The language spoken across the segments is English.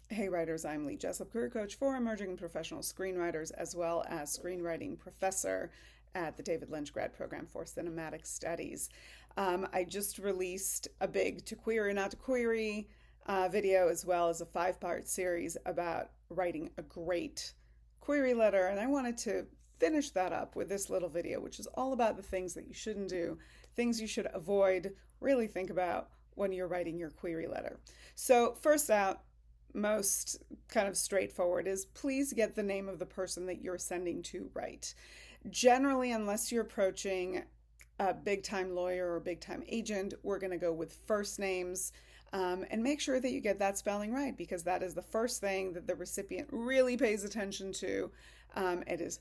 Hey writers, I'm Lee Jessup, career coach for emerging professional screenwriters, as well as screenwriting professor at the David Lynch Grad Program for Cinematic Studies. I just released a big To Query or Not to Query video, as well as a 5-part series about writing a great query letter. And I wanted to finish that up with this little video, which is all about the things that you shouldn't do, things you should avoid, really think about when you're writing your query letter. So, first out, most kind of straightforward is please get the name of the person that you're sending to right. Generally, unless you're approaching a big time lawyer or big time agent, we're going to go with first names. And make sure that you get that spelling right, because that is the first thing that the recipient really pays attention to. It is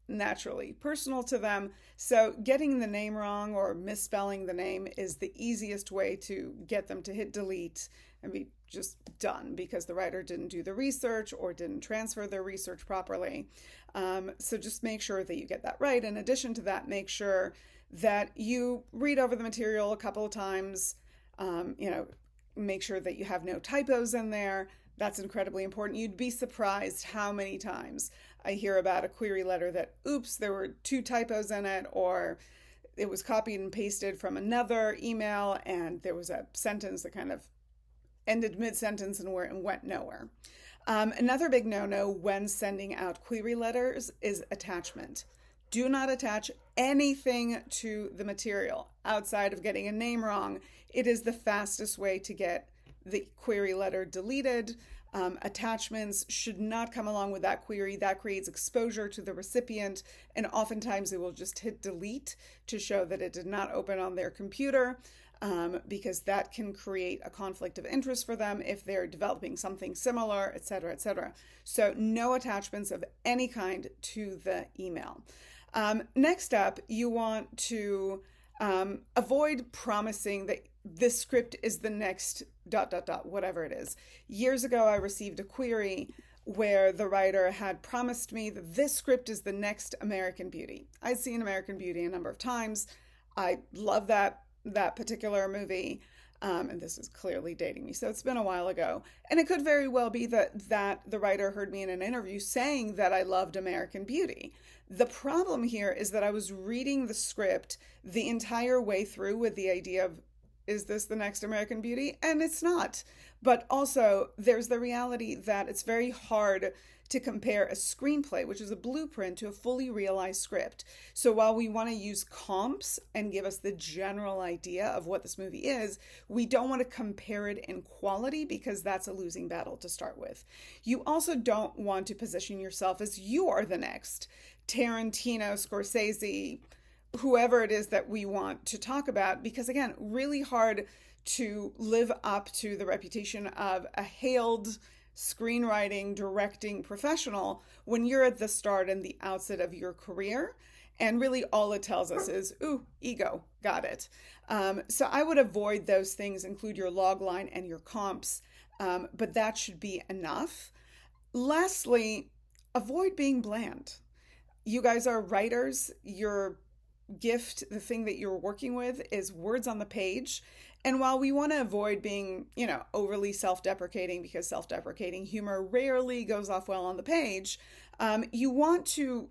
naturally personal to them. So getting the name wrong or misspelling the name is the easiest way to get them to hit delete and be just done, because the writer didn't do the research or didn't transfer their research properly. So just make sure that you get that right. In addition to that, make sure that you read over the material a couple of times. Make sure that you have no typos in there. That's incredibly important. You'd be surprised how many times I hear about a query letter that, oops, there were 2 typos in it, or it was copied and pasted from another email and there was a sentence that kind of ended mid-sentence and went nowhere. Another big no-no when sending out query letters is attachment. Do not attach anything to the material outside of getting a name wrong. It is the fastest way to get the query letter deleted. Attachments should not come along with that query. That creates exposure to the recipient, and oftentimes they will just hit delete to show that it did not open on their computer, because that can create a conflict of interest for them if they're developing something similar, etc., etc. So no attachments of any kind to the email. Next up, you want to avoid promising that this script is the next ... whatever it is. Years ago, I received a query where the writer had promised me that this script is the next American Beauty. I'd seen American Beauty a number of times. I love that particular movie. And this is clearly dating me, so it's been a while ago. And it could very well be that the writer heard me in an interview saying that I loved American Beauty. The problem here is that I was reading the script the entire way through with the idea of, is this the next American Beauty? And it's not. But also, there's the reality that it's very hard to compare a screenplay, which is a blueprint, to a fully realized script. So while we want to use comps and give us the general idea of what this movie is, we don't want to compare it in quality, because that's a losing battle to start with. You also don't want to position yourself as you are the next Tarantino, Scorsese, whoever it is that we want to talk about, because again, really hard to live up to the reputation of a hailed screenwriting, directing professional when you're at the start and the outset of your career. And really all it tells us is, ooh, ego, got it. So I would avoid those things, include your log line and your comps, but that should be enough. Lastly, avoid being bland. You guys are writers. Your gift, the thing that you're working with, is words on the page. And while we want to avoid being, overly self-deprecating, because self-deprecating humor rarely goes off well on the page, you want to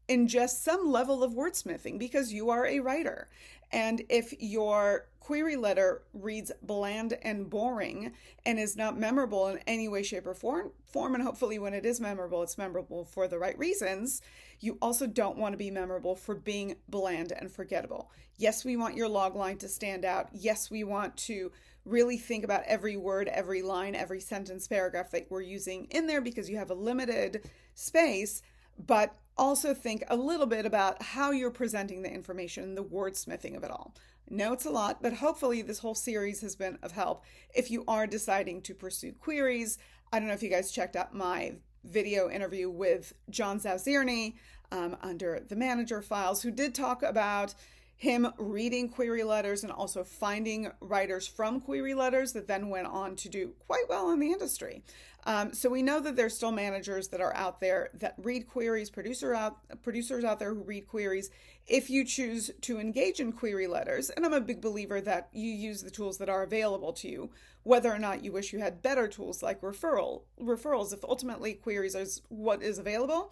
ingest some level of wordsmithing, because you are a writer. And if your query letter reads bland and boring and is not memorable in any way, shape, or form, and hopefully when it is memorable, it's memorable for the right reasons, you also don't want to be memorable for being bland and forgettable. Yes, we want your log line to stand out. Yes, we want to really think about every word, every line, every sentence, paragraph that we're using in there, because you have a limited space, but also think a little bit about how you're presenting the information, the wordsmithing of it all. I know it's a lot, but hopefully this whole series has been of help if you are deciding to pursue queries. I don't know if you guys checked out my video interview with John Zazirny under the Manager Files, who did talk about him reading query letters and also finding writers from query letters that then went on to do quite well in the industry. So we know that there's still managers that are out there that read queries, producers out there who read queries. If you choose to engage in query letters, and I'm a big believer that you use the tools that are available to you, whether or not you wish you had better tools like referrals, if ultimately queries is what is available,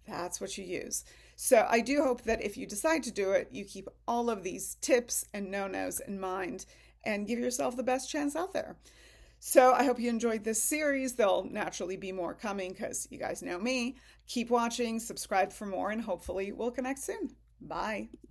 that's what you use. So I do hope that if you decide to do it, you keep all of these tips and no-nos in mind and give yourself the best chance out there. So I hope you enjoyed this series. There'll naturally be more coming because you guys know me. Keep watching, subscribe for more, and hopefully we'll connect soon. Bye.